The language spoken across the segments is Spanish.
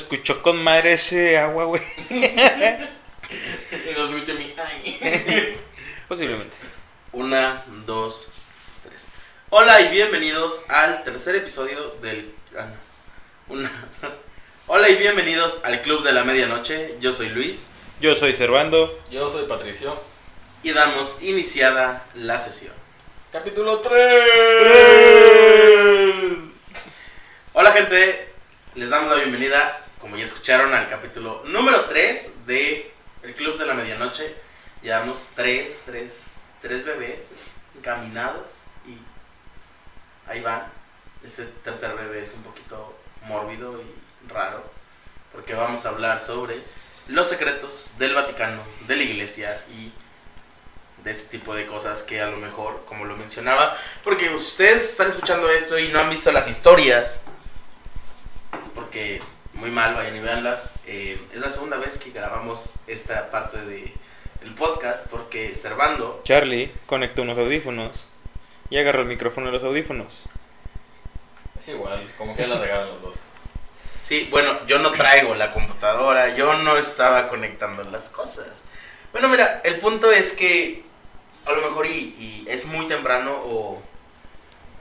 escuchó con madre ese agua, güey. Y no escuché mi... Ay. Posiblemente. 1, 2, 3. Hola y bienvenidos al tercer episodio del... Hola y bienvenidos al Club de la Medianoche. Yo soy Luis. Yo soy Servando. Yo soy Patricio. Y damos iniciada la sesión. Capítulo 3. Hola gente, les damos la bienvenida, como ya escucharon, al capítulo número 3 de El Club de la Medianoche. Llevamos tres bebés encaminados y ahí van. Este tercer bebé es un poquito mórbido y raro, porque vamos a hablar sobre los secretos del Vaticano, de la Iglesia y de ese tipo de cosas que a lo mejor, como lo mencionaba, porque ustedes están escuchando esto y no han visto las historias, es porque muy mal, vayan y veanlas. Es la segunda vez que grabamos esta parte del podcast, porque Servando... Charlie conectó unos audífonos y agarró el micrófono de los audífonos. Es igual, como que la regalan los dos. Sí, bueno, yo no traigo la computadora, yo no estaba conectando las cosas. Bueno, mira, el punto es que a lo mejor y es muy temprano o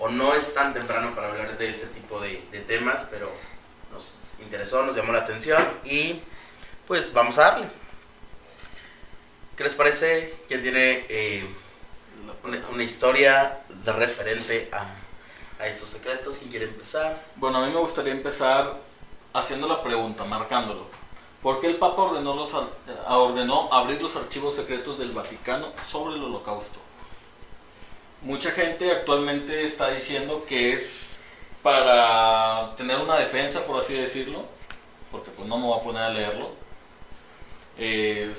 no es tan temprano para hablar de este tipo de temas, pero nos interesó, nos llamó la atención y pues vamos a darle. ¿Qué les parece? ¿Quién tiene una historia de referente a estos secretos? ¿Quién quiere empezar? Bueno, a mí me gustaría empezar haciendo la pregunta, marcándolo. ¿Por qué el Papa ordenó abrir los archivos secretos del Vaticano sobre el Holocausto? Mucha gente actualmente está diciendo que es para tener una defensa, por así decirlo, porque pues no me voy a poner a leerlo,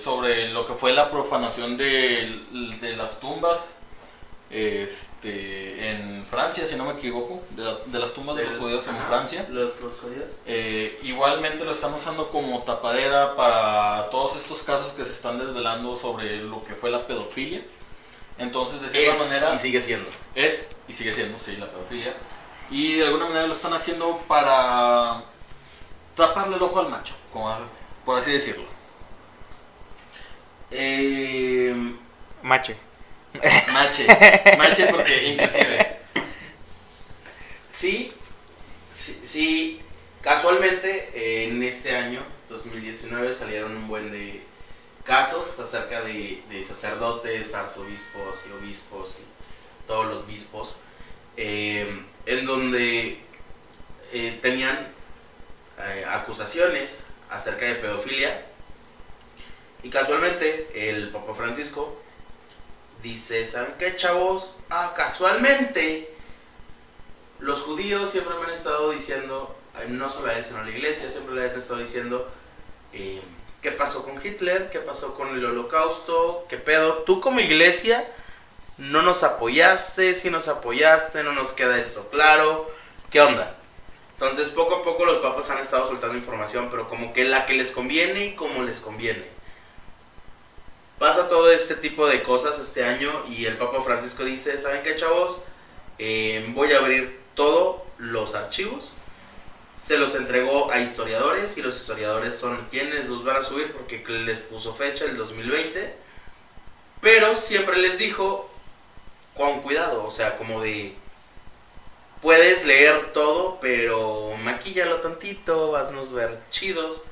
sobre lo que fue la profanación de las tumbas en Francia, si no me equivoco, de las tumbas de los judíos en Francia. ¿Los judíos? Igualmente lo están usando como tapadera para todos estos casos que se están desvelando sobre lo que fue la pedofilia. Entonces, de cierta manera... y sigue siendo. Y sigue siendo, sí, la pedofilia. Y de alguna manera lo están haciendo para taparle el ojo al macho, por así decirlo. Mache. Mache porque inclusive. Sí, casualmente en este año, 2019, salieron un buen de casos acerca de sacerdotes, arzobispos y obispos y todos los bispos, en donde tenían acusaciones acerca de pedofilia, y casualmente el Papa Francisco dice: ¿saben qué, chavos? Casualmente los judíos siempre me han estado diciendo, no solo a él sino a la Iglesia, siempre le han estado diciendo ¿qué pasó con Hitler? ¿Qué pasó con el Holocausto? ¿Qué pedo? Tú como Iglesia no nos apoyaste, si nos apoyaste, no nos queda esto claro, ¿qué onda? Entonces poco a poco los papas han estado soltando información, pero como que la que les conviene y como les conviene. Pasa todo este tipo de cosas este año y el Papa Francisco dice: ¿saben qué, chavos? Voy a abrir todos los archivos. Se los entregó a historiadores y los historiadores son quienes los van a subir porque les puso fecha el 2020. Pero siempre les dijo con cuidado, o sea, como de: puedes leer todo, pero maquíllalo tantito, haznos ver chidos.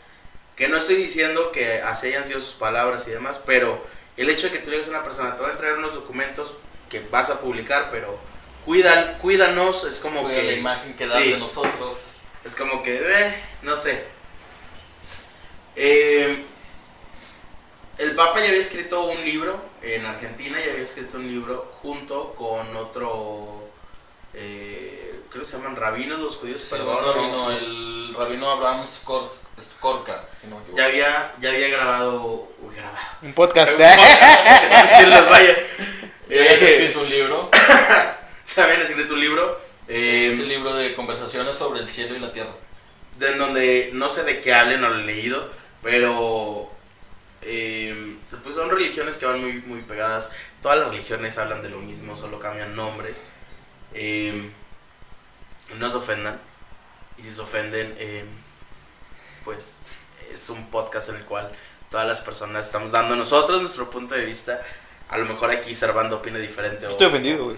Que no estoy diciendo que así hayan sido sus palabras y demás, pero el hecho de que tú le digas a una persona: te voy a entregar unos documentos que vas a publicar, pero cuídanos, es como Cuida que... la imagen que dan de nosotros. Es como que, no sé. El Papa ya había escrito un libro en Argentina, ya había escrito un libro junto con otro... creo que se llaman rabinos los judíos, Sí, perdón. el rabino Abraham Skorka, si no me equivoco. Ya había grabado... Un podcast. Escuchen los vaya. Ya había escrito un libro. Ya habían escrito un libro. Es el libro de conversaciones sobre el cielo y la tierra. En donde no sé de qué hablen, no lo he leído, pero pues son religiones que van muy, muy pegadas. Todas las religiones hablan de lo mismo, solo cambian nombres. No se ofendan. Y si se ofenden, pues es un podcast en el cual todas las personas estamos dando nosotros nuestro punto de vista. A lo mejor aquí Servando opina diferente. Estoy ofendido, güey.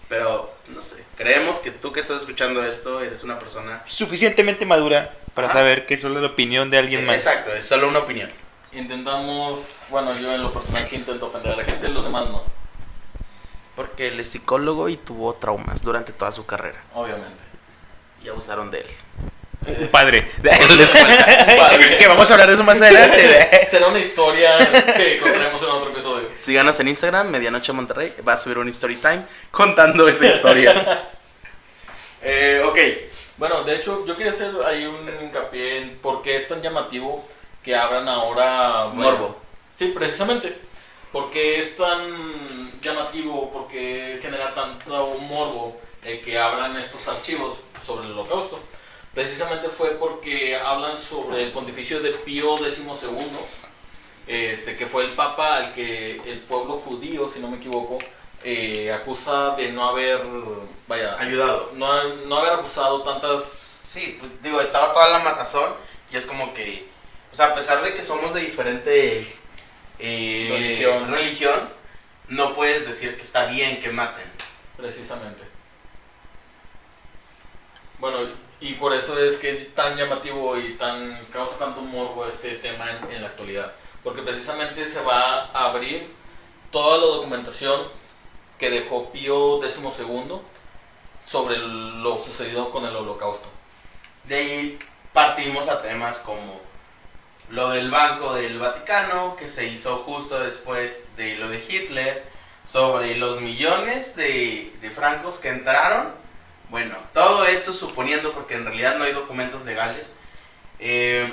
Pero, no sé, creemos que tú que estás escuchando esto eres una persona... Suficientemente madura para Ajá. saber que es solo la opinión de alguien Sí, más. exacto, es solo una opinión. Intentamos, bueno, yo en lo personal sí intento ofender a la gente, los demás no, Porque él es psicólogo y tuvo traumas durante toda su carrera. obviamente. Y abusaron de él. Un padre. Padre. Que vamos a hablar de eso más adelante. Será una historia que contaremos en otro episodio. Síganos en Instagram, Medianoche Monterrey. Va a subir un story time contando esa historia. Ok. Bueno, de hecho, yo quería hacer ahí un hincapié en por qué es tan llamativo que abran ahora... Morbo. Sí, precisamente. Porque es tan llamativo, porque genera tanto morbo que abran estos archivos sobre el Holocausto. Precisamente fue porque hablan sobre el pontificio de Pío XII, que fue el papa al que el pueblo judío, si no me equivoco, acusa de no haber, Ayudado. no haber acusado tantas... Sí, pues, digo, estaba toda la matazón. Y es como que, o sea, a pesar de que somos de diferente religión, no puedes decir que está bien que maten. Precisamente. Bueno, y por eso es que es tan llamativo y causa tanto morbo este tema en la actualidad. Porque precisamente se va a abrir toda la documentación que dejó Pío XII sobre lo sucedido con el Holocausto. De ahí partimos a temas como lo del Banco del Vaticano, que se hizo justo después de lo de Hitler, sobre los millones de francos que entraron. Bueno, todo esto suponiendo, porque en realidad no hay documentos legales,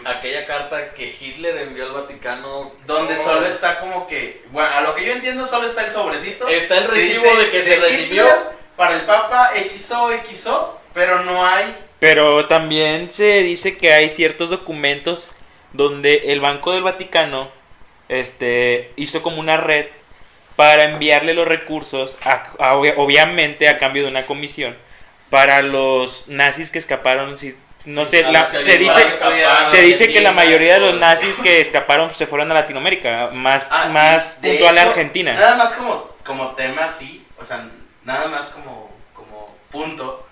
Aquella carta que Hitler envió al Vaticano... donde solo está como que, bueno, a lo que yo entiendo solo está el sobrecito. Está el que recibo dice, de que se recibió. Hitler para el Papa XO, pero no hay... Pero también se dice que hay ciertos documentos donde el Banco del Vaticano hizo como una red para enviarle los recursos, obviamente a cambio de una comisión, para los nazis que escaparon. No sé, se dice que la mayoría de los nazis que escaparon se fueron a Latinoamérica, más de puntual a hecho, Argentina. Nada más como tema así, o sea, nada más como punto.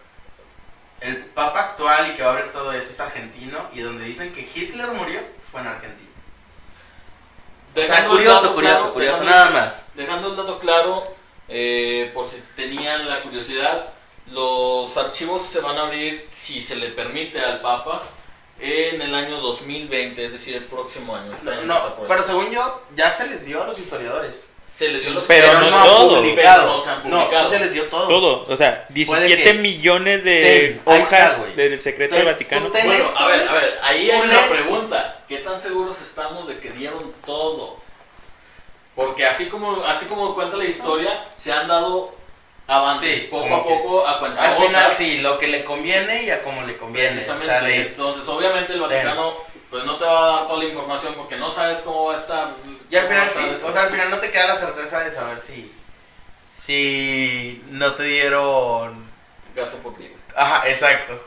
El papa actual y que va a abrir todo eso es argentino, y donde dicen que Hitler murió fue en Argentina. O sea, curioso, nada más. Dejando el dato claro, por si tenían la curiosidad, los archivos se van a abrir, si se le permite al Papa, en el año 2020, es decir, el próximo año. Pero según yo, ya se les dio a los historiadores. Se les dio los Pero no han todo. publicado. No se han No, publicado. sí se les dio todo. Todo, o sea, 17 que- millones de Ahí está, hojas güey. del secreto del Vaticano. ten Bueno, esto, a ver, ahí hay tú una lee. pregunta. ¿Qué tan seguros estamos de que dieron todo? Porque así como cuenta la historia, se han dado avances Sí, poco como a poco a cuenta Al final, sí, lo que le conviene y a como le conviene. Precisamente. O sea, Entonces, obviamente el Vaticano pues no te va a dar toda la información porque no sabes cómo va a estar. y al final cómo va a sí, estar o sea, al final no te queda la certeza de saber si no te dieron... gato por liebre. Ajá, exacto.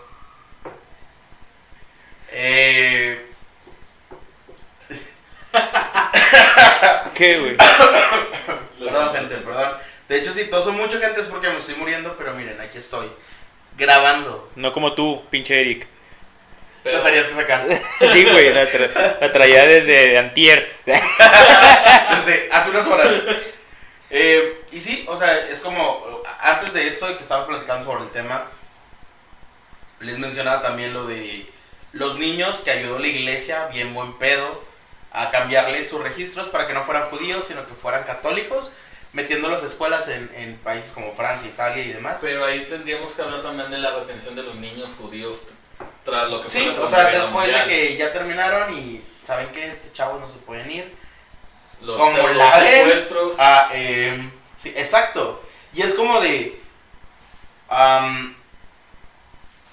¿Qué, güey? Perdón, gente, perdón. De hecho, sí, toso mucho, gente, es porque me estoy muriendo, pero miren, aquí estoy, grabando. No como tú, pinche Eric. Pero, Lo tenías que sacar. Sí, güey, la traía desde antier. Desde hace unas horas. Y sí, o sea, es como, antes de esto, que estábamos platicando sobre el tema, les mencionaba también lo de los niños que ayudó la iglesia, bien buen pedo, a cambiarles sus registros para que no fueran judíos, sino que fueran católicos, metiéndolos a escuelas en países como Francia, Italia y demás. pero ahí tendríamos que hablar también de la retención de los niños judíos tras lo que fue Sí, la o Segunda sea, Guerra después de Mundial. que ya terminaron y saben que este chavo no se pueden ir. Los como la ven, secuestros. Sí, exacto. Y es como de...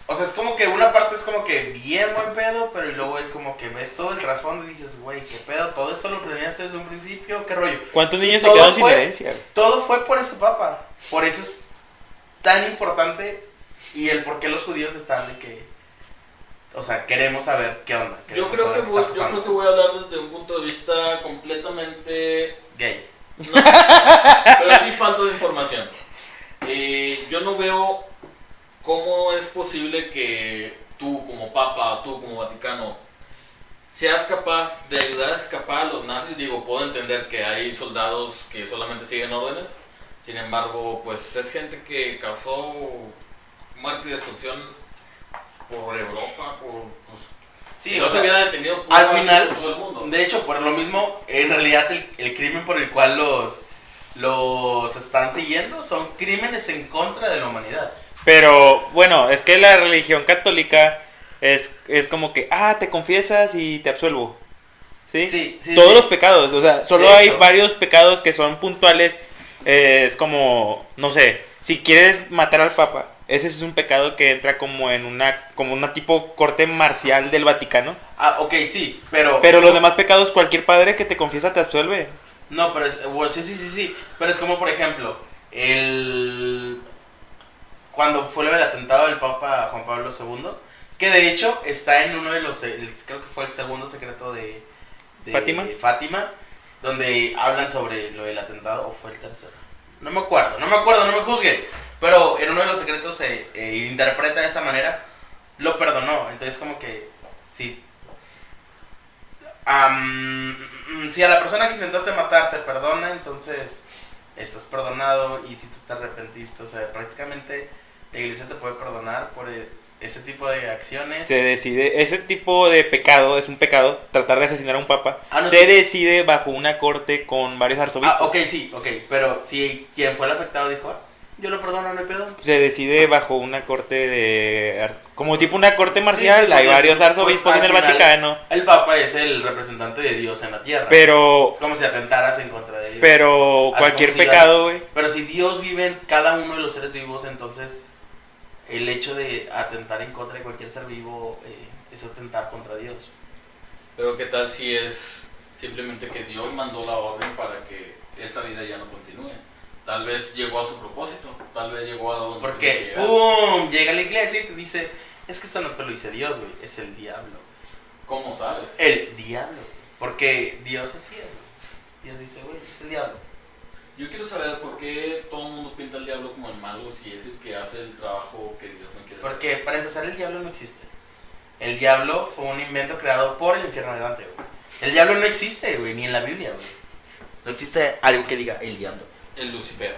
o sea, es como que una parte es como que bien buen pedo, pero y luego es como que ves todo el trasfondo y dices, güey, qué pedo, todo esto lo planeaste desde un principio, qué rollo. ¿Cuántos niños se Todo quedaron sin fue- herencia? Todo fue por ese papa. Por eso es tan importante y el por qué los judíos están de que o sea, queremos saber qué onda. Yo Queremos creo saber que qué voy, está yo pasando. creo que voy a hablar desde un punto de vista completamente... Gay. No, pero sí falta de información. Yo no veo cómo es posible que tú como Papa, tú como Vaticano, seas capaz de ayudar a escapar a los nazis. Digo, puedo entender que hay soldados que solamente siguen órdenes. Sin embargo, pues es gente que causó muerte y destrucción por Europa, Sí, si no o se sea, hubiera detenido al por final, todo el mundo. de hecho, por lo mismo, en realidad el crimen por el cual los están siguiendo son crímenes en contra de la humanidad. Pero bueno, es que la religión católica es como que, te confiesas y te absuelvo. ¿Sí? Sí, Todos sí. los pecados, o sea, solo De hay hecho. varios pecados que son puntuales. Es como, no sé, si quieres matar al Papa, ese es un pecado que entra como en una tipo corte marcial del Vaticano. Ok, sí, pero... Pero los demás pecados, cualquier padre que te confiesa te absuelve. No, pero bueno, sí. Pero es como, por ejemplo, cuando fue el atentado del Papa Juan Pablo II, que de hecho está en uno de los... creo que fue el segundo secreto de Fátima, donde hablan sobre lo del atentado, o fue el tercero. No me acuerdo, no me juzguen. Pero en uno de los secretos se interpreta de esa manera, lo perdonó. Entonces como que, sí. Si a la persona que intentaste matar te perdona, entonces estás perdonado. Y si tú te arrepentiste, o sea, prácticamente la iglesia te puede perdonar por ese tipo de acciones. Se decide, ese tipo de pecado, es un pecado, tratar de asesinar a un papa, no, se sí. decide bajo una corte con varios arzobispos. Ok, sí, pero si quien fue el afectado dijo, yo lo perdono, no hay pedo. Se decide bajo una corte como tipo una corte marcial, Sí, hay porque varios arzobispos en al el final, Vaticano. El Papa es el representante de Dios en la tierra. Pero, Es como si atentaras en contra de Dios. pero Así cualquier como si pecado, güey. Pero si Dios vive en cada uno de los seres vivos, entonces el hecho de atentar en contra de cualquier ser vivo es atentar contra Dios. Pero qué tal si es simplemente que Dios mandó la orden para que esa vida ya no continúe. Tal vez llegó a su propósito, tal vez llegó a donde Porque, tenía que llegar. ¡pum!, llega a la iglesia y te dice, es que eso no te lo dice Dios, güey, es el diablo. ¿Cómo sabes? El diablo, güey. Porque Dios así es, güey. Dios dice, güey, es el diablo. Yo quiero saber por qué todo el mundo pinta al diablo como el malo si es el que hace el trabajo que Dios no quiere hacer. Porque para empezar el diablo no existe. El diablo fue un invento creado por el infierno de Dante, güey. El diablo no existe, güey, ni en la Biblia, güey. No existe algo que diga el diablo. El Lucifer,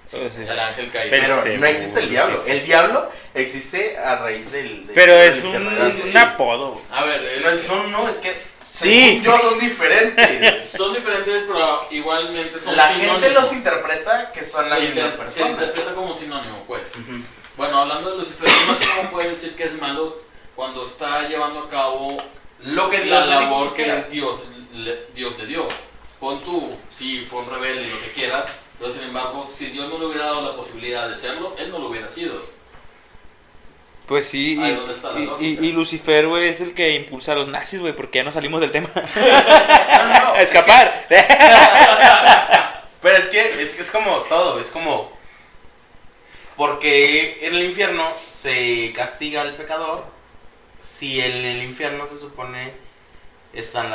Sí. es el ángel caído. Pero Sí, no existe el sí. diablo. El diablo existe a raíz del Pero del es infierno un, de Dante. un apodo. A ver, No, es que Sí. según yo son diferentes. son diferentes, pero igualmente son La sinónimos. gente los interpreta que son la Se misma se persona. interpreta como sinónimo, pues. Ujú. Bueno, hablando de Lucifer, no sé cómo puede decir que es malo cuando está llevando a cabo Lo que la Dios le labor dijo que hiciera. Dios le dio. Pon tú, sí, fue un rebelde y lo que quieras, pero sin embargo, si Dios no le hubiera dado la posibilidad de serlo, él no lo hubiera sido. Pues sí, Ahí donde está la lógica. y Lucifer, güey, es el que impulsa a los nazis, güey, porque ya no salimos del tema. No, A escapar. Pero es que es como todo, es como porque en el infierno se castiga al pecador si en el infierno se supone están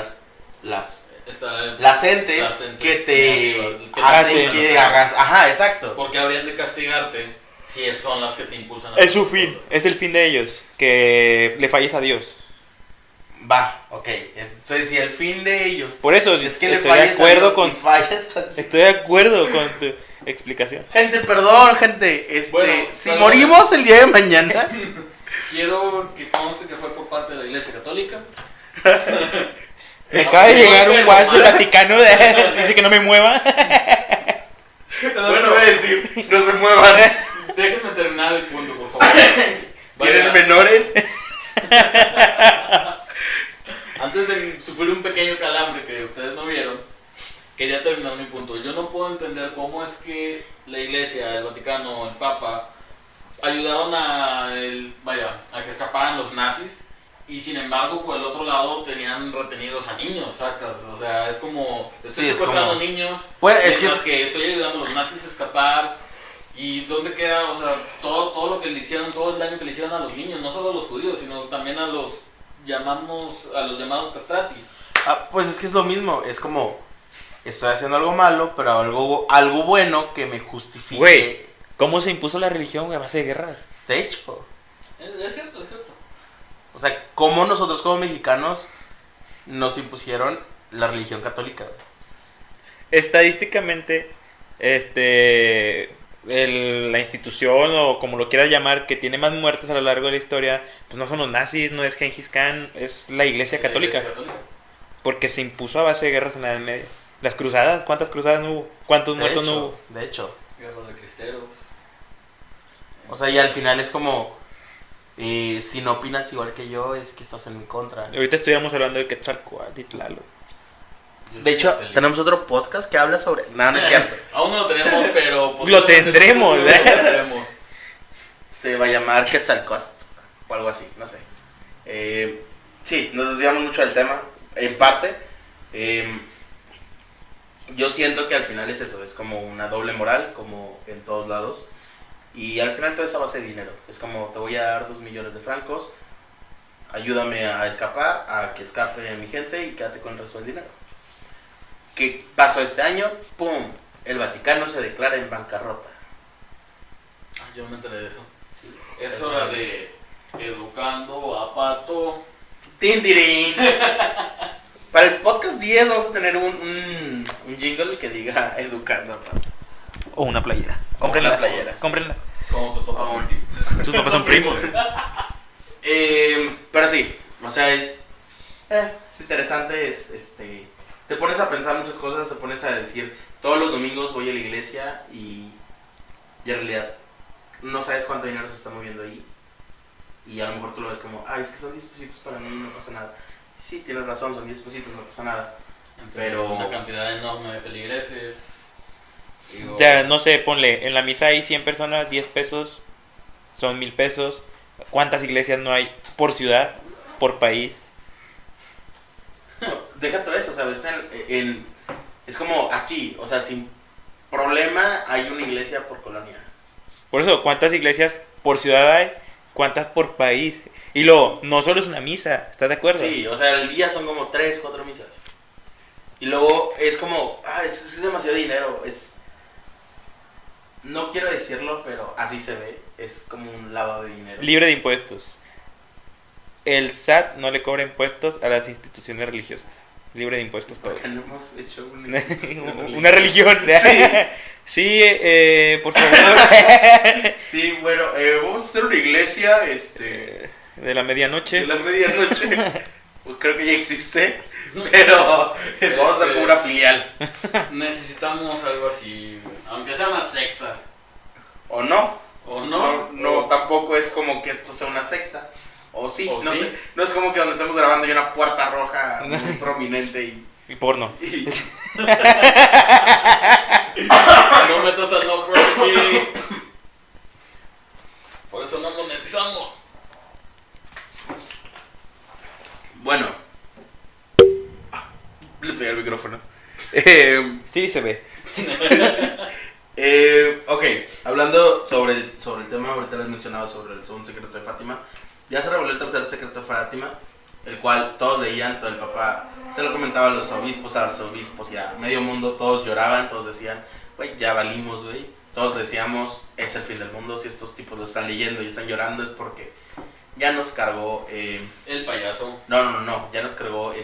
Está las entes las entes que de te arriba, que te hacen hacen, que ¿no? hagas, ajá, exacto. Porque habrían de castigarte si son las que te impulsan a Es hacer su fin, cosas. es el fin de ellos, que le falles a Dios. Va, ok. Entonces si el fin de ellos Por eso es que le estoy de falles a acuerdo Dios con y fallas a... estoy de acuerdo con tu explicación. Gente, perdón, gente, Bueno, si perdón. morimos el día de mañana, Quiero que conste que fue por parte de la Iglesia Católica. Me acaba de llegar un WhatsApp del Vaticano, dice que no me mueva. bueno, voy a decir, no se muevan. Déjenme terminar el punto, por favor. ¿Tienen Vaya, menores? antes de sufrir un pequeño calambre que ustedes no vieron, quería terminar mi punto. Yo no puedo entender cómo es que la Iglesia, el Vaticano, el Papa ayudaron a que escaparan los nazis y sin embargo por el otro lado tenían retenidos a niños, sacas, o sea, es como estoy Sí, es secuestrando como- niños, Bueno, es que mientras que estoy ayudando a los nazis a escapar ¿Y dónde queda, o sea, todo lo que le hicieron, todo el daño que le hicieron a los niños, no solo a los judíos, sino también a los llamados castratis? Pues es que es lo mismo, es como, estoy haciendo algo malo, pero algo bueno que me justifique. Güey, ¿cómo se impuso la religión a base de guerras? De hecho, Es cierto, es cierto. o sea, cómo nosotros como mexicanos nos impusieron la religión católica. Estadísticamente, la institución o como lo quieras llamar que tiene más muertes a lo largo de la historia, pues no son los nazis, no es Gengis Khan, es la Iglesia Católica. Porque se impuso a base de guerras en la Edad Media. Las cruzadas, ¿cuántas cruzadas no hubo? ¿Cuántos muertos no hubo? De hecho. Guerra de cristeros. O sea, y al final es como, si no opinas igual que yo, es que estás en mi contra. Ahorita estuviéramos hablando de Quetzalcóatl y Tlaloc. De hecho, tenemos otro podcast que habla sobre... No, no es cierto. Aún no lo tenemos, pero... Lo tendremos, Lo tendremos. Se va a llamar Quetzalcóatl o algo así, no sé. Sí, nos desviamos mucho del tema, en parte. Yo siento que al final es eso, es como una doble moral, como en todos lados. Y al final todo es a base de dinero. Es como, te voy a dar 2 millones de francos, ayúdame a escapar, a que escape mi gente y quédate con el resto del dinero. ¿Qué pasó este año? ¡Pum! El Vaticano se declara en bancarrota. Yo me enteré de eso. Sí. Es hora de Educando a Pato. ¡Tin, tirín! Para el podcast 10 vamos a tener un jingle que diga Educando a Pato. O una playera. O una playera, sí. Cómprenla. Como tus papás son tíos. Sus papás son primos. Pero sí, o sea, es interesante, te pones a pensar muchas cosas, te pones a decir, todos los domingos voy a la iglesia y en realidad no sabes cuánto dinero se está moviendo ahí. Y a lo mejor tú lo ves como, es que son 10 pesitos para mí, no pasa nada. Sí, tienes razón, son 10 pesitos, no pasa nada. Pero una cantidad enorme de feligreses. Digo, Ya, no sé, ponle, en la misa hay 100 personas, 10 pesos, son 1000 pesos. ¿Cuántas iglesias no hay por ciudad, por país? deja todo eso, ¿sabes? Es como aquí, o sea, sin problema hay una iglesia por colonia. Por eso, ¿cuántas iglesias por ciudad hay? ¿Cuántas por país? Y luego, no solo es una misa, ¿estás de acuerdo? Sí, o sea, al día son como 3, 4 misas. Y luego es como, es demasiado dinero, no quiero decirlo, pero así se ve, es como un lavado de dinero. Libre de impuestos. El SAT no le cobra impuestos a las instituciones religiosas. Libre de impuestos todo. Porque no hemos hecho una Una religión. Sí. Sí, por favor. Sí, bueno, vamos a hacer una iglesia, De la medianoche. de la medianoche. Pues creo que ya existe, pero vamos a hacer como una filial. necesitamos algo así, aunque sea una secta. ¿O no? ¿O no? No, tampoco es como que esto sea una secta. O sí, ¿O no sí? sé. No es como que donde estemos grabando hay una puerta roja muy prominente Y porno. y No metas al no property. Por eso no monetizamos. Bueno. Le pegué el micrófono. Sí, se ve. Ok, hablando sobre el tema, ahorita les mencionaba sobre el segundo secreto de Fátima. Ya se reveló el tercer secreto de Fátima, el cual todos leían, todo el Papa se lo comentaba a los obispos y a medio mundo, todos lloraban, todos decían, güey, ya valimos, güey. Todos decíamos, es el fin del mundo, si estos tipos lo están leyendo y están llorando es porque ya nos cargó... El payaso. No, ya nos cargó el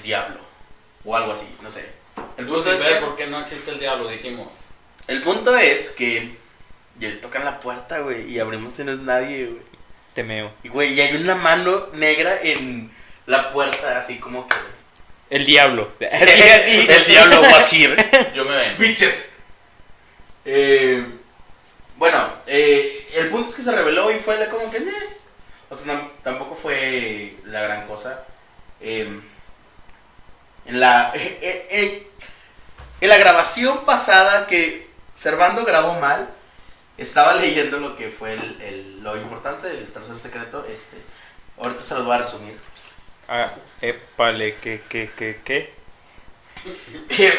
diablo, o algo así, no sé. El punto es que... ¿Por qué no existe el diablo? Dijimos. El punto es que ya le tocan la puerta, güey, y abrimos y no es nadie, güey. Temeo. Y, güey, y hay una mano negra en la puerta, así como que... El diablo. El diablo was here. Yo me ven. Bitches. Bueno, el punto es que se reveló y fue como que... O sea, tampoco fue la gran cosa. En la grabación pasada que Servando grabó mal, estaba leyendo lo que fue lo importante del tercer secreto. Ahorita se los voy a resumir. Épale, ¿qué? Sí.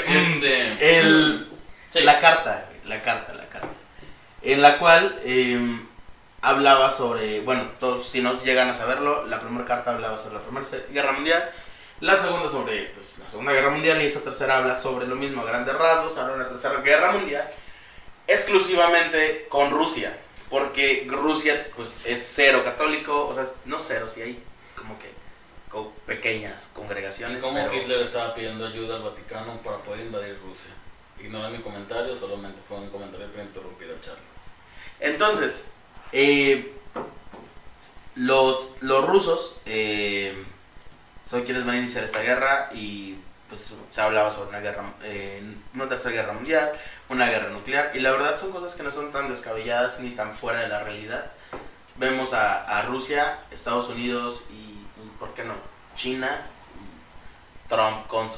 La carta. la carta. En la cual hablaba sobre, bueno, todos, si no llegan a saberlo, la primera carta hablaba sobre la Primera Guerra Mundial, la segunda sobre pues, la Segunda Guerra Mundial, y esta tercera habla sobre lo mismo, a grandes rasgos, habla de una tercera guerra mundial, exclusivamente con Rusia, porque Rusia pues es cero católico, o sea, no cero, sí hay como que pequeñas congregaciones. ¿Y cómo pero... Hitler estaba pidiendo ayuda al Vaticano para poder invadir Rusia? Ignora mi comentario, solamente fue un comentario para interrumpir a Charlie. Entonces, los rusos son quienes van a iniciar esta guerra, y pues se hablaba sobre una tercera guerra mundial, una guerra nuclear, y la verdad son cosas que no son tan descabelladas ni tan fuera de la realidad. Vemos a Rusia, Estados Unidos y ¿por qué no? China, y Trump con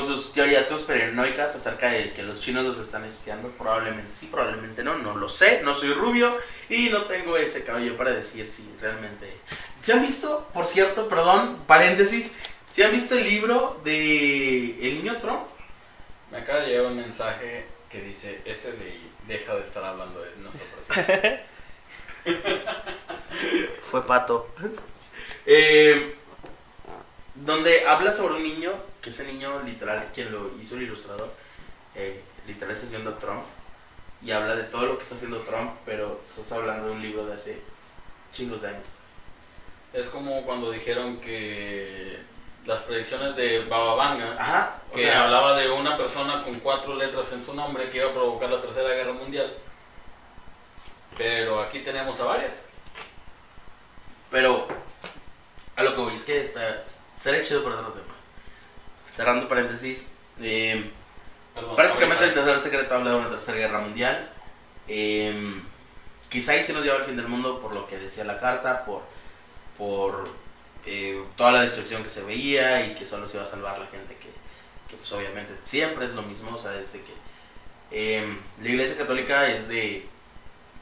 sus teorías conspiranoicas acerca de que los chinos los están espiando. Probablemente sí, probablemente no lo sé, no soy rubio y no tengo ese cabello para decir si realmente... ¿Se han visto, por cierto, perdón, paréntesis, ¿se han visto el libro de El Niño Trump? Me acaba de llegar un mensaje que dice: FBI, deja de estar hablando de nuestro presidente. Fue Pato. Donde habla sobre un niño, que ese niño literal, quien lo hizo el ilustrador, literal estás viendo a Trump, y habla de todo lo que está haciendo Trump, pero estás hablando de un libro de hace chingos de años. Es como cuando dijeron que las predicciones de Baba Vanga, Ajá, que hablaba de una persona con 4 letras en su nombre que iba a provocar la Tercera Guerra Mundial. Pero aquí tenemos a varias. Pero a lo que voy es que estaría chido por otro tema. Cerrando paréntesis, Perdón, prácticamente el ahorita. tercer secreto habla de una tercera guerra mundial. Quizá ahí se nos lleva al fin del mundo por lo que decía la carta, por toda la destrucción que se veía y que solo se iba a salvar la gente que pues obviamente siempre es lo mismo, o sea, desde que la Iglesia Católica es de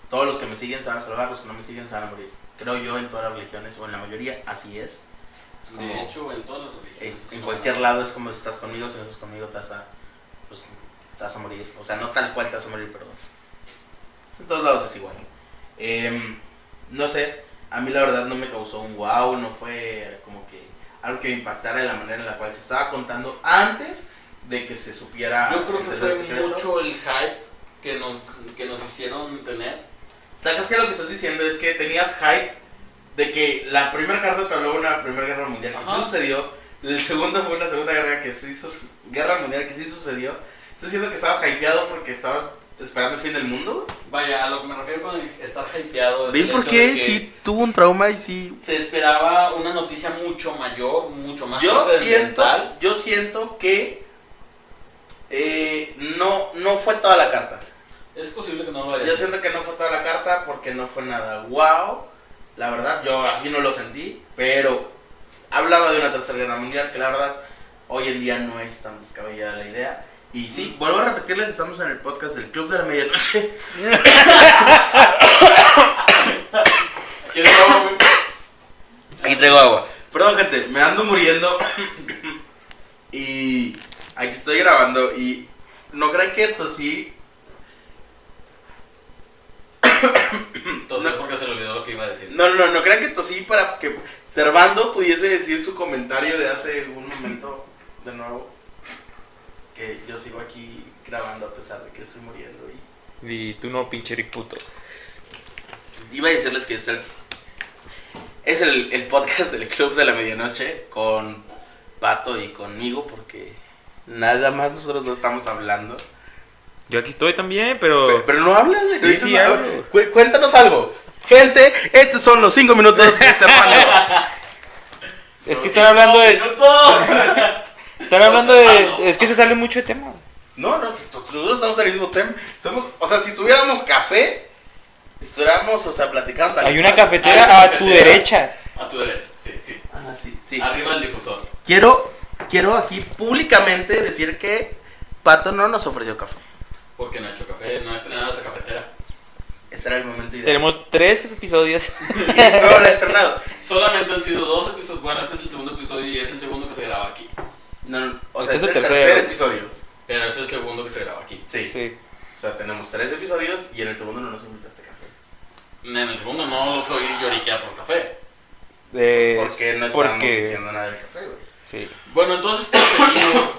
todos los que me siguen se van a salvar, los que no me siguen se van a morir. Creo yo en todas las religiones, o en la mayoría, así es. Es como, De hecho, en todas las religiones. en cualquier lado es como si estás conmigo, si no estás conmigo te vas a morir. O sea, no tal cual te vas a morir, pero en todos lados es igual. No sé, a mí la verdad no me causó un wow, no fue como que algo que me impactara de la manera en la cual se estaba contando antes de que se supiera. Yo creo que el fue secreto. mucho el hype que nos hicieron tener. ¿Sabes qué? Lo que estás diciendo es que tenías hype de que la primera carta te habló de una primera guerra mundial que sí sucedió, el segundo fue una segunda guerra mundial que sí sucedió. ¿Estás diciendo que estabas hypeado porque estabas esperando el fin del mundo? Vaya, a lo que me refiero con estar hypeado es ¿Ven el por hecho qué? de que Sí tuvo un trauma y sí... se esperaba una noticia mucho mayor, mucho más Yo trascendental. siento que no fue toda la carta. Es posible que no lo vaya a Yo decir. siento que no fue toda la carta porque no fue nada wow. La verdad, yo así no lo sentí, pero hablaba de una tercera guerra mundial que la verdad hoy en día no es tan descabellada la idea. Y sí, vuelvo a repetirles, estamos en el podcast del Club de la Medianoche. ¿Quieres agua, güey? Aquí traigo agua. Perdón, gente, me ando muriendo. Y aquí estoy grabando y no crean que tosí. Entonces, porque se le olvidó lo que iba a decir. No crean que tosí para que Servando pudiese decir su comentario de hace un momento de nuevo. Que yo sigo aquí grabando a pesar de que estoy muriendo. Y tú no, pinche Eric puto. Iba a decirles que es el podcast del Club de la Medianoche con Pato y conmigo, porque nada más nosotros no estamos hablando. Yo aquí estoy también, pero... Pero no hablas, güey. Sí, sí, nada. hablo. Cuéntanos algo. Gente, estos son los 5 minutos de Servando. Es que están hablando de... Están hablando de... Es que se sale mucho de tema. No, nosotros estamos al mismo tema. O sea, si tuviéramos café, estuviéramos, o sea, platicando. Hay una cafetera a tu derecha. A tu derecha, sí. Ah, sí. Arriba el difusor. Quiero aquí públicamente decir que Pato no nos ofreció café. Porque no he hecho café, no he estrenado esa cafetera. Este era el momento ideal. Tenemos 3 episodios. No lo he estrenado. Solamente han sido 2 episodios. Bueno, este es el segundo episodio y es el segundo que se graba aquí. No, o sea, Este es es el el tercer tercero. episodio. Pero es el segundo que se graba aquí. Sí. Sí. O sea, tenemos 3 episodios y en el segundo no nos invitaste a café. En el segundo no lo soy lloriquear por café. Porque no estamos porque- diciendo nada del café, güey. Sí. Bueno, entonces seguimos.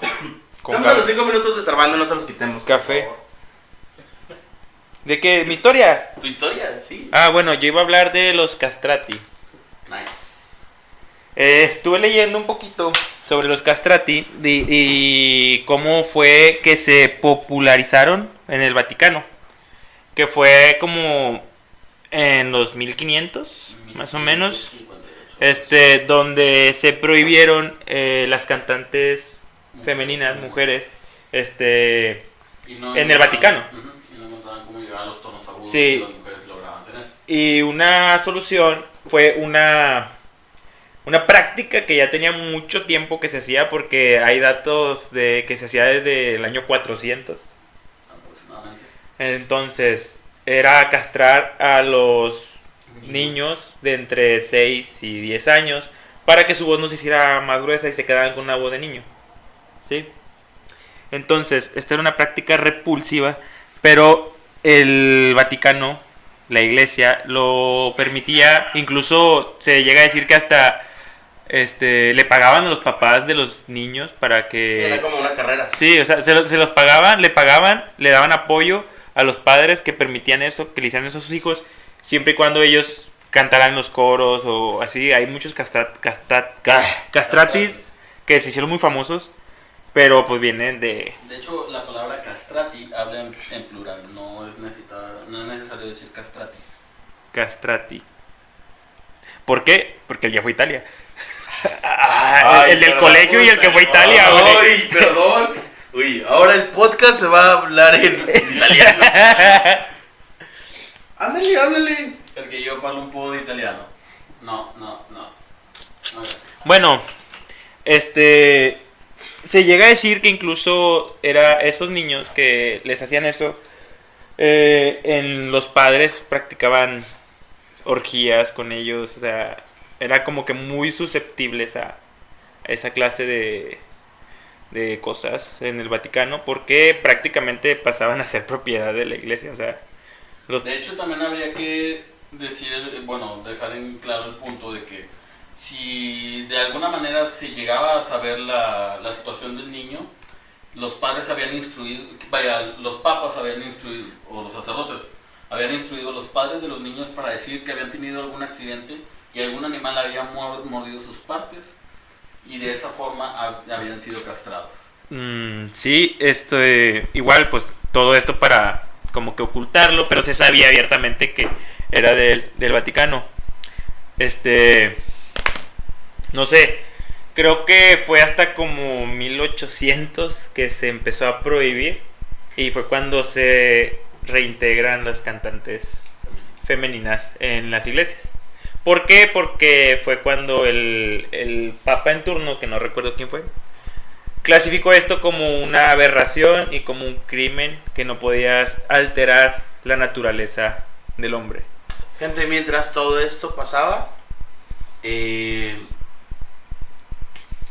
Con Estamos a los café. 5 minutos de Servando, no se los quitemos. por Café. favor. ¿De qué? ¿Mi historia? Tu historia, sí. Ah, bueno, yo iba a hablar de los castrati. Nice. Estuve leyendo un poquito sobre los castrati y cómo fue que se popularizaron en el Vaticano. Que fue como en los 1500, más o menos. 58. Donde se prohibieron las cantantes femeninas, mujeres, Y no en el Vaticano. Ujú, y no encontraban cómo llegar a los tonos agudos Sí. que las mujeres lograban tener. Y una solución fue una práctica que ya tenía mucho tiempo que se hacía, porque hay datos de que se hacía desde el año 400. Aproximadamente. Entonces, era castrar a los niños de entre 6 y 10 años para que su voz no se hiciera más gruesa y se quedaran con una voz de niño. ¿Sí? Entonces, esta era una práctica repulsiva, pero el Vaticano, la iglesia, lo permitía. Incluso se llega a decir que hasta le pagaban a los papás de los niños para que... Sí, era como una carrera. Sí, o sea, se los pagaban, le daban apoyo a los padres que permitían eso, que le hicieran eso a sus hijos, siempre y cuando ellos cantaran los coros o así. Hay muchos castratis que se hicieron muy famosos, pero pues vienen de... De hecho, la palabra castrati habla en plural, no es necesario decir castratis. castrati. ¿Por qué? Porque el día fue a Italia. Ay, el del perdón, colegio y el que fue a Italia, güey. Ay, perdón. Uy, ahora el podcast se va a hablar en italiano. Ándale, háblale. Porque yo hablo un poco de italiano. No. Bueno, se llega a decir que incluso era esos niños que les hacían eso, en los padres practicaban orgías con ellos, o sea, era como que muy susceptibles a esa clase de cosas en el Vaticano, porque prácticamente pasaban a ser propiedad de la iglesia, o sea, De hecho, también habría que decir, dejar en claro el punto de que si de alguna manera se llegaba a saber la situación del niño, los padres habían instruido, los papas habían instruido, o los sacerdotes habían instruido a los padres de los niños para decir que habían tenido algún accidente y algún animal había mordido sus partes, y de esa forma habían sido castrados. Sí, igual pues todo esto para como que ocultarlo, pero se sabía abiertamente que era del Vaticano. No sé, creo que fue hasta como 1800 que se empezó a prohibir, y fue cuando se reintegran las cantantes femeninas en las iglesias. ¿Por qué? Porque fue cuando el papa en turno, que no recuerdo quién fue, clasificó esto como una aberración y como un crimen, que no podías alterar la naturaleza del hombre. Gente, mientras todo esto pasaba,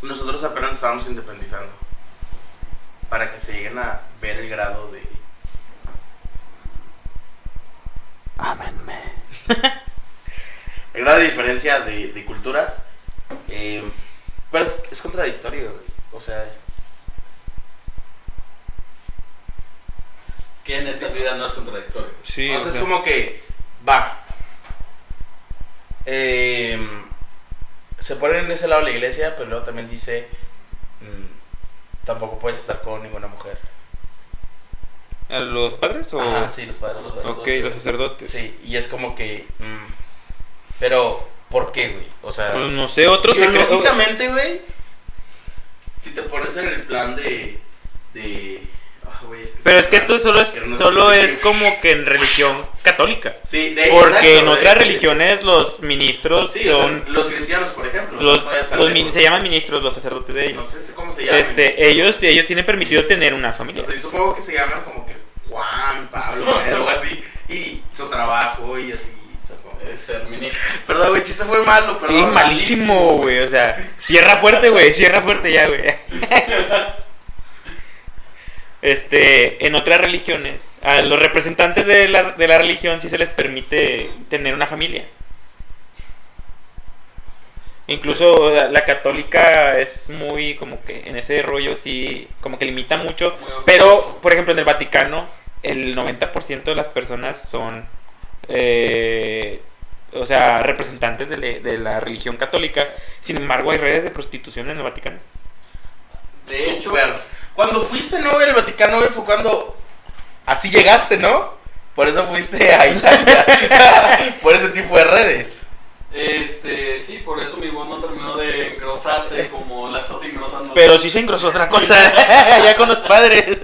nosotros apenas estábamos independizando. Para que se lleguen a ver el grado de... Ámenme. El grado de diferencia de culturas. Pero es contradictorio, güey. O sea... Que en esta vida no es contradictorio. Sí, o sea, es como que... Va. Se pone en ese lado la iglesia, pero luego también dice... tampoco puedes estar con ninguna mujer. ¿A los padres o...? Ajá, sí, los padres. Ok, los sacerdotes. Sí, y es como que... pero, ¿por qué, güey? O sea... Pues no sé, otros Lógicamente, güey, si te pones en el plan de güey, Pero es que esto solo sé es como que en religión católica. Sí, Porque exacto, en otras religiones los ministros sí, son... o sea, los cristianos, por ejemplo. todavía están lejos. se llaman ministros los sacerdotes de No ellos. sé cómo se llaman. Ellos tienen permitido tener una familia. O sea, yo supongo que se llaman como que Juan, Pablo, algo así. Y su trabajo y así. Supongo. ser ministro. Perdón, güey, chiste fue malo, Sí, perdón. malísimo, güey. O sea, cierra fuerte, güey. Cierra fuerte ya, güey. En otras religiones, a los representantes de la religión sí se les permite tener una familia. Incluso la católica es muy como que en ese rollo sí, como que limita mucho. Muy ortodoxo. Pero, por ejemplo, en el Vaticano, el 90% de las personas son, o sea, representantes de la religión católica. Sin embargo, hay redes de prostitución en el Vaticano. De hecho, Súper. Cuando fuiste, ¿no, güey? El Vaticano, güey, fue cuando... Así llegaste, ¿no? Por eso fuiste a Italia. Por ese tipo de redes. sí, por eso mi voz no terminó de engrosarse como la estás engrosando. Pero sí se engrosó otra cosa, ya con los padres.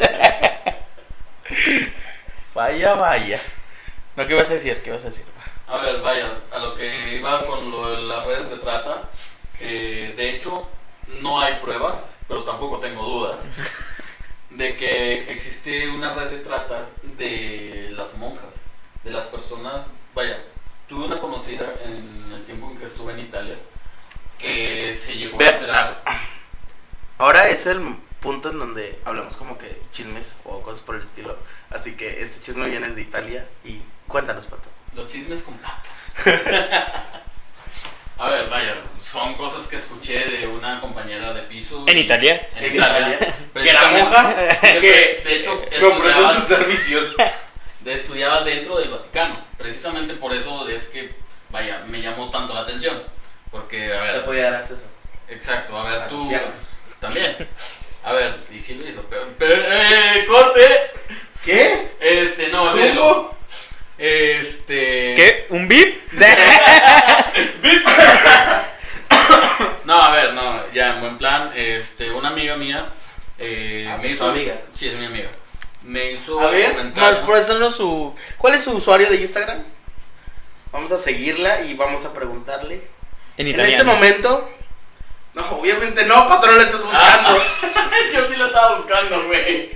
Vaya, vaya. No, ¿qué vas a decir? ¿Qué vas a decir? A ver, vaya, a lo que iba con lo de las redes de trata, de hecho, no hay pruebas, pero tampoco tengo dudas, de que existe una red de trata de las monjas, de las personas, vaya, tuve una conocida en el tiempo en que estuve en Italia, que se llegó a enterar. Ahora es el punto en donde hablamos como que chismes o cosas por el estilo. Así que este chisme viene de Italia y cuéntanos, Pato. Los chismes con pato. A ver, vaya, son cosas que escuché de una compañera de piso. ¿En Italia? En Italia. Que era monja, que de hecho, me ofreció sus servicios. estudiaba dentro del Vaticano. Precisamente por eso es que, vaya, me llamó tanto la atención. Porque, a Te ver, podía dar acceso exacto, a ver, a sus tú piernas. también. A ver, y sí lo hizo, pero corte. ¿Qué? No, léelo. ¿Cómo? ¿Qué? ¿Un bip? No, a ver, no, ya en buen plan, una amiga mía ¿Es tu amiga? Sí, es mi amiga. Me hizo A ver, comentario. préstanos ¿cuál es su usuario de Instagram? Vamos a seguirla y vamos a preguntarle. En En italiano. este momento... No, obviamente no, Pato, no lo estás buscando. Yo sí lo estaba buscando, güey.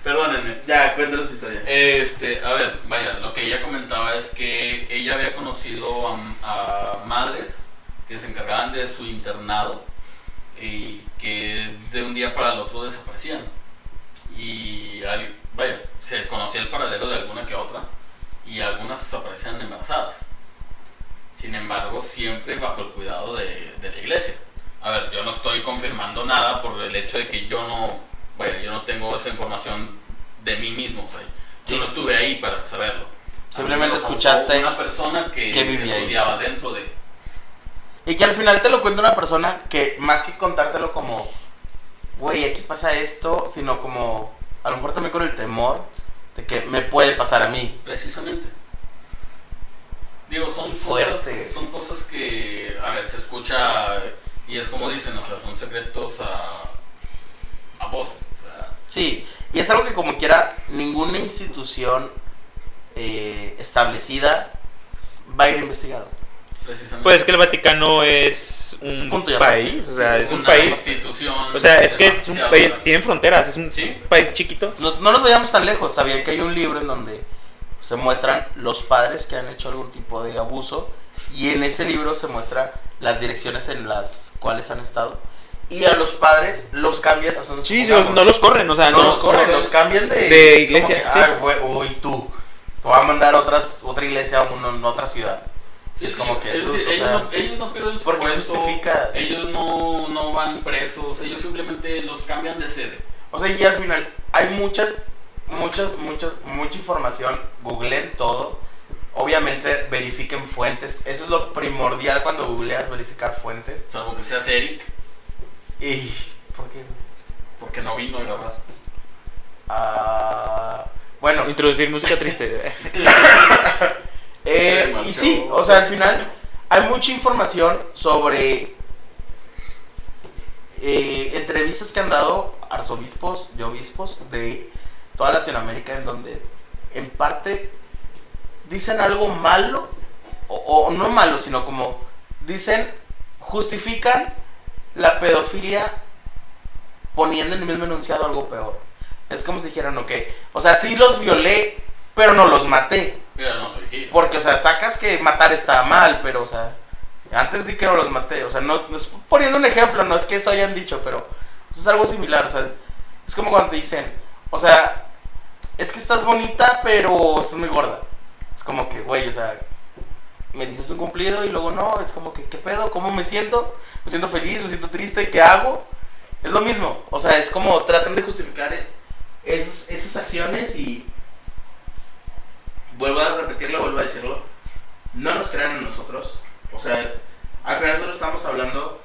Perdónenme. Ya, cuéntanos su historia. A ver, vaya, lo que ella comentaba es que ella había conocido a madres que se encargaban de su internado y que de un día para el otro desaparecían. Y, vaya, se conocía el paradero de alguna que otra y algunas desaparecían embarazadas. Sin embargo, siempre bajo el cuidado de la iglesia. A ver, yo no estoy confirmando nada por el hecho de que yo no tengo esa información de mí mismo, o sea, yo no estuve ahí para saberlo. Simplemente A mí me lo escuchaste contó una persona que vivía ahí. estudiaba dentro de... Y que al final te lo cuenta una persona que más que contártelo como, güey, aquí pasa esto, sino como, a lo mejor también con el temor de que me puede pasar a mí. Precisamente. Digo, son Fuerte. cosas que, a ver, se escucha y es como dicen, o sea, son secretos a voces, o sea... Sí, y es algo que como quiera, ninguna institución establecida va a ir investigado. Precisamente. Pues que el Vaticano es Ese un punto ya país, o sea, es un una país. institución. O sea, es que es un demasiado país, grande. tienen fronteras, es un Sí. país chiquito. No nos vayamos tan lejos, sabían que hay un libro en donde se muestran los padres que han hecho algún tipo de abuso y en ese libro se muestra las direcciones en las cuales han estado y a los padres los cambian, o sea, Sí, supongamos, no los corren, o sea, no los corren, los cambian de es iglesia, como que, sí. "Ay, güey, uy, tú, te voy a mandar a otra iglesia en otra ciudad". Sí, es sí, como que, es dude, decir, o sea, ellos no pierden su ¿por qué puesto, justificas? ellos no van presos, ellos simplemente los cambian de sede. O sea, y al final hay mucha información, googleen todo, obviamente verifiquen fuentes, eso es lo primordial cuando googleas, verificar fuentes. Salvo que seas Eric, ¿Y por qué? porque no vino a grabar. Bueno, Introducir música triste. y sí, o sea, al final hay mucha información sobre entrevistas que han dado arzobispos y obispos de toda Latinoamérica en donde en parte dicen algo malo o no malo, sino como justifican la pedofilia poniendo en el mismo enunciado algo peor. Es como si dijeran, ok, o sea, sí los violé, pero no los maté. Pero no soy Hitler. Porque, o sea, sacas que matar está mal, pero, o sea, antes sí que no los maté. O sea, no es poniendo un ejemplo, no es que eso hayan dicho, pero es algo similar. O sea, es como cuando te dicen, o sea, es que estás bonita, pero estás muy gorda. Es como que, güey, o sea, me dices un cumplido y luego no, es como que, ¿qué pedo? ¿Cómo me siento? Me siento feliz, me siento triste, ¿qué hago? Es lo mismo, o sea, es como tratan de justificar esas acciones y vuelvo a repetirlo, vuelvo a decirlo, no nos crean en nosotros, o sea, al final nosotros estamos hablando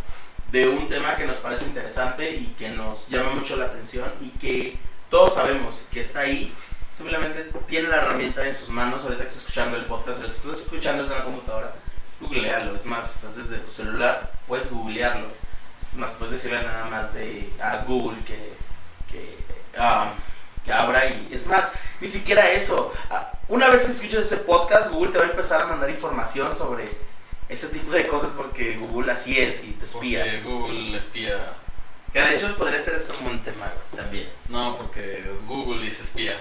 de un tema que nos parece interesante y que nos llama mucho la atención y que todos sabemos que está ahí. Simplemente tiene la herramienta en sus manos. Ahorita que estás escuchando el podcast, lo estás escuchando desde la computadora, googlealo. Es más, si estás desde tu celular, puedes googlearlo. Más puedes decirle nada más a Google que abra y es más, ni siquiera eso. Una vez que escuches este podcast, Google te va a empezar a mandar información sobre ese tipo de cosas porque Google así es y te espía. Porque Google espía. Que de hecho podría ser eso como un tema también. No, porque es Google y se espía.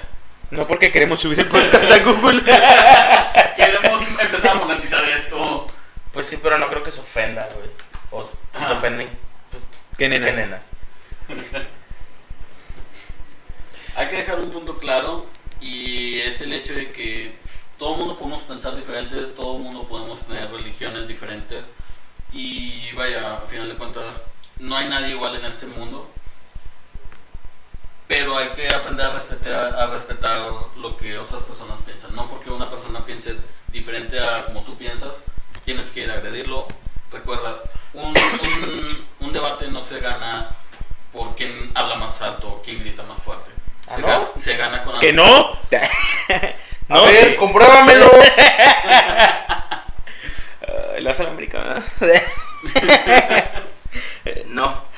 No porque queremos subir el podcast a Google. Queremos empezar a monetizar esto. Pues sí, pero no creo que se ofenda, güey. O si se ofenden, pues, ¿Qué nenas? ¿qué nenas? Hay que dejar un punto claro y es el hecho de que todo el mundo podemos pensar diferentes, todo el mundo podemos tener religiones diferentes y vaya, a final de cuentas, no hay nadie igual en este mundo. Pero hay que aprender a respetar lo que otras personas piensan. No porque una persona piense diferente a como tú piensas, tienes que ir a agredirlo. Recuerda, un debate no se gana por quién habla más alto o quién grita más fuerte. Se gana con... ¿Que no? No, a ver, sí. Compruébamelo. ¿Lo hace la América? No.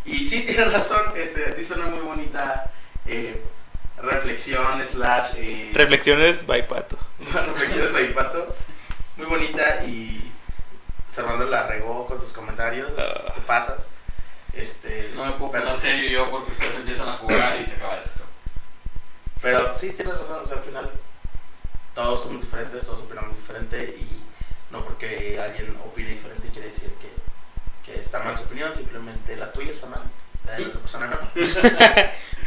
Y sí, tienes razón, dice una muy bonita reflexión / Reflexiones by Pato. reflexiones by Pato, muy bonita y Servando la regó con sus comentarios, te pasas. No me puedo poner serio yo porque ustedes empiezan a jugar y se acaba esto. Pero sí, tienes razón, o sea, al final todos somos diferentes, todos opinamos diferente y no porque alguien opine diferente quiere decir que está mal su opinión, simplemente la tuya está mal, la de la otra persona no.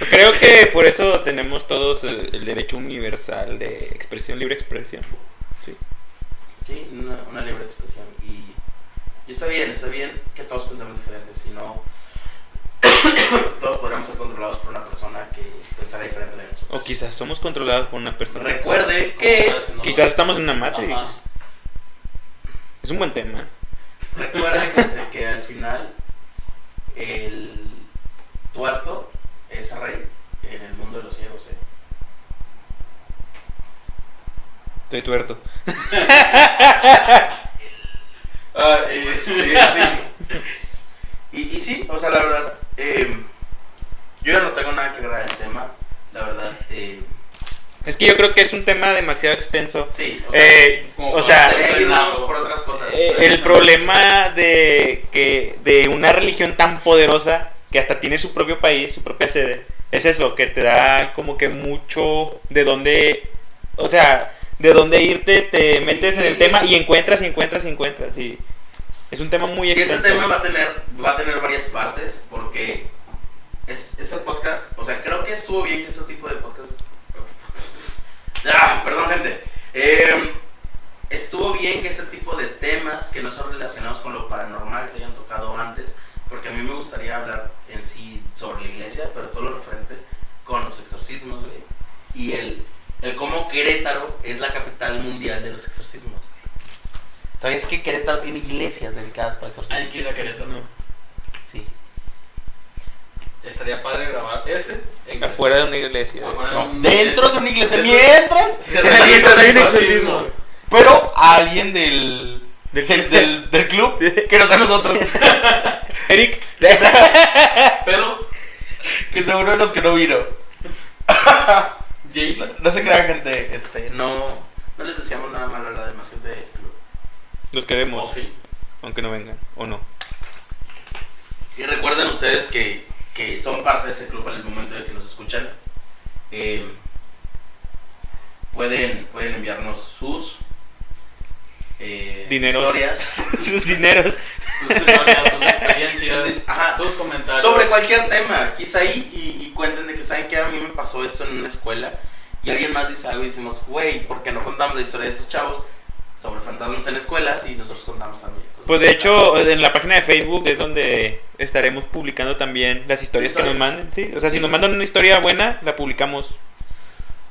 Creo que por eso tenemos todos el derecho universal de expresión, libre expresión. Sí, sí, una libre expresión y está bien que todos pensemos diferentes, si no todos podríamos ser controlados por una persona que pensara diferente de nosotros. O quizás somos controlados por una persona. Recuerde que quizás estamos en una Matrix. Ajá. Es un buen tema. Recuerda, gente, que al final el tuerto es rey en el mundo de los ciegos, Estoy tuerto. Sí. Y sí, o sea, la verdad, yo ya no tengo nada que agregar al tema, la verdad. Es que yo creo que es un tema demasiado extenso. Sí, o sea, irnos por otras cosas. El problema de una religión tan poderosa que hasta tiene su propio país, su propia sede, es eso, que te da como que mucho de dónde, o sea, de dónde irte, te metes en el tema y encuentras. Y es un tema muy extenso. Este tema va a tener varias partes porque este podcast, o sea, creo que estuvo bien que este tipo de podcast. Perdón, gente. Estuvo bien que este tipo de temas que no son relacionados con lo paranormal se hayan tocado antes, porque a mí me gustaría hablar en sí sobre la iglesia, pero todo lo referente con los exorcismos, güey, y el cómo Querétaro es la capital mundial de los exorcismos. ¿Sabías que Querétaro tiene iglesias dedicadas para exorcismos? Hay que ir a Querétaro. No. Sí. Estaría padre grabar ese en Afuera de una iglesia. Dentro de una iglesia, mientras se realiza el exorcismo. Pero alguien del club que nos da a nosotros. Eric. Pero Que es uno de los que no vino. Jason. No se crean, gente, no les deseamos nada malo a la demás gente del club. Los queremos, Oh, sí. aunque no vengan, o no. Y recuerden ustedes que son parte de ese club en el momento de que nos escuchan. pueden enviarnos sus Dineros. historias. Sus dineros. Sus historias, sus experiencias, Ajá. sus comentarios. Sobre cualquier tema, quizá ahí y cuenten de que saben que a mí me pasó esto en una escuela y alguien más dice algo y decimos, güey, ¿por qué no contamos la historia de estos chavos sobre fantasmas en escuelas? Y nosotros contamos también cosas Pues de así. hecho, en la página de Facebook es donde estaremos publicando también las historias que nos manden, ¿sí? O sea, si nos mandan una historia buena, la publicamos.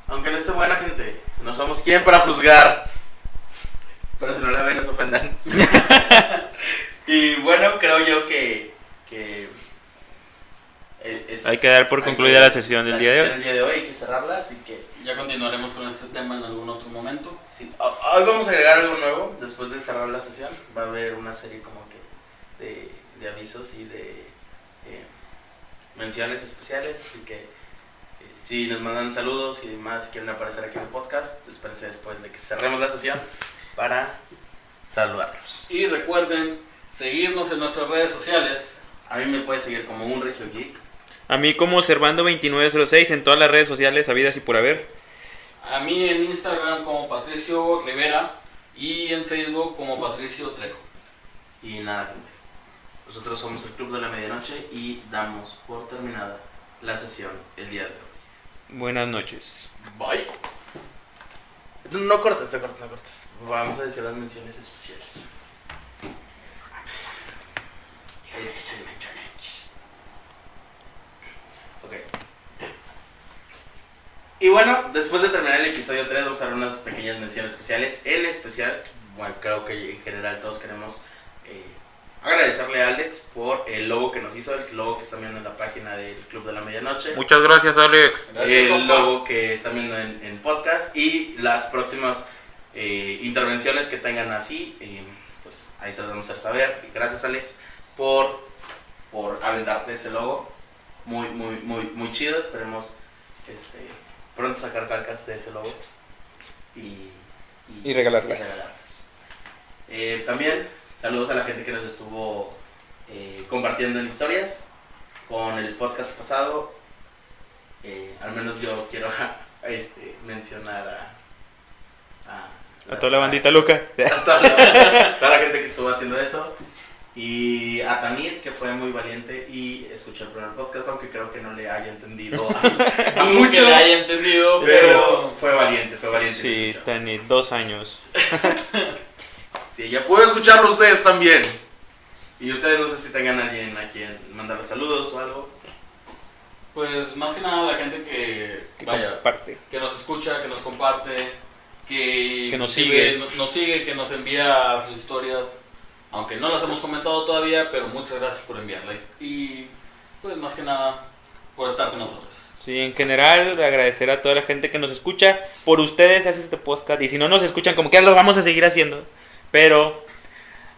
Aunque no esté buena, gente, no somos quien para juzgar. Pero si no la ven, nos ofendan. Y bueno, creo yo que Hay que dar por concluida la sesión del día de hoy. El día de hoy hay que cerrarla, así que Ya continuaremos con este tema en algún otro momento. sí. Hoy vamos a agregar algo nuevo. Después de cerrar la sesión, va a haber una serie como que de avisos y de menciones especiales. Así que si nos mandan saludos y demás, si quieren aparecer aquí en el podcast, espérense después de que cerremos la sesión para saludarlos. Y recuerden seguirnos en nuestras redes sociales. A mí me puedes seguir como un Regio Geek. A mí como Servando2906 en todas las redes sociales habidas y por haber. A mí en Instagram como Patricio Rivera y en Facebook como Patricio Trejo. Y nada, gente. Nosotros somos el Club de la Medianoche y damos por terminada la sesión el día de hoy. Buenas noches. Bye. No cortes, no cortes. Vamos a decir las menciones especiales. Ok. Y bueno, después de terminar el episodio 3 vamos a dar unas pequeñas menciones especiales. En especial, bueno, creo que en general todos queremos agradecerle a Alex por el logo que nos hizo, el logo que están viendo en la página del Club de la Medianoche. Muchas gracias, Alex. Gracias, El compa. logo que están viendo en podcast y las próximas intervenciones que tengan así, pues ahí se las vamos a hacer saber. Y gracias, Alex, por aventarte ese logo. Muy chido. Esperemos pronto sacar calcas de ese logo Y regalarlas. También saludos a la gente que nos estuvo compartiendo en historias con el podcast pasado. Al menos yo quiero mencionar A toda la bandita loca. a toda la gente que estuvo haciendo eso. Y a Tanit, que fue muy valiente y escuchó el primer podcast, aunque creo que no le haya entendido a Mucho mucho, le haya entendido, pero fue valiente. Sí, escuchó. Tani, 2 años. Sí, ya puedo escucharlo ustedes también. Y ustedes no sé si tengan alguien a quien mandarle saludos o algo. Pues más que nada la gente que Comparte. que nos escucha, que nos comparte, que nos inclusive sigue. nos sigue, que nos envía sus historias, aunque no las hemos comentado todavía, pero muchas gracias por enviarla y pues más que nada por estar con nosotros. Sí, en general agradecer a toda la gente que nos escucha. Por ustedes se hace este podcast. Y si no nos escuchan, como que lo vamos a seguir haciendo. Pero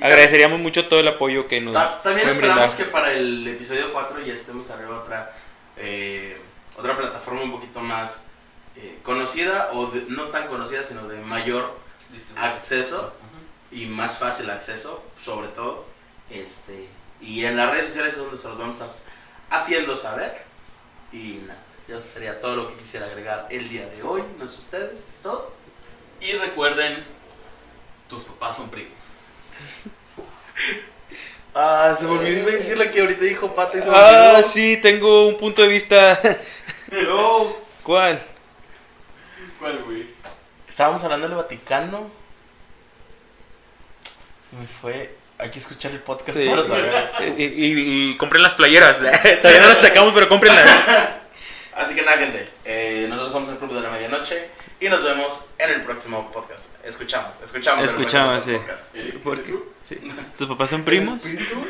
agradeceríamos mucho todo el apoyo que nos También pueden esperamos brindar. que para el episodio 4 ya estemos arriba otra plataforma un poquito más conocida, o no tan conocida, sino de mayor acceso y más fácil acceso, sobre todo. Y en las redes sociales es donde se los vamos a estar haciendo saber. Y nada, eso sería todo lo que quisiera agregar el día de hoy. No sé ustedes, es todo. Y recuerden, tus papás son primos. Se me olvidó decirle que ahorita dijo Pata y se me olvidó. Ah, sí, tengo un punto de vista. No. ¿Cuál? ¿Cuál, güey? Estábamos hablando del Vaticano. Se me fue. Hay que escuchar el podcast Sí. para saber. Y compren las playeras. Todavía no las sacamos, pero cómprenlas. Así que nada, gente. Nosotros somos el Club de la Medianoche. Y nos vemos en el próximo podcast. Escuchamos en el próximo Sí. podcast. ¿Por qué? Sí. ¿Tus papás son primos? ¿Espíritu?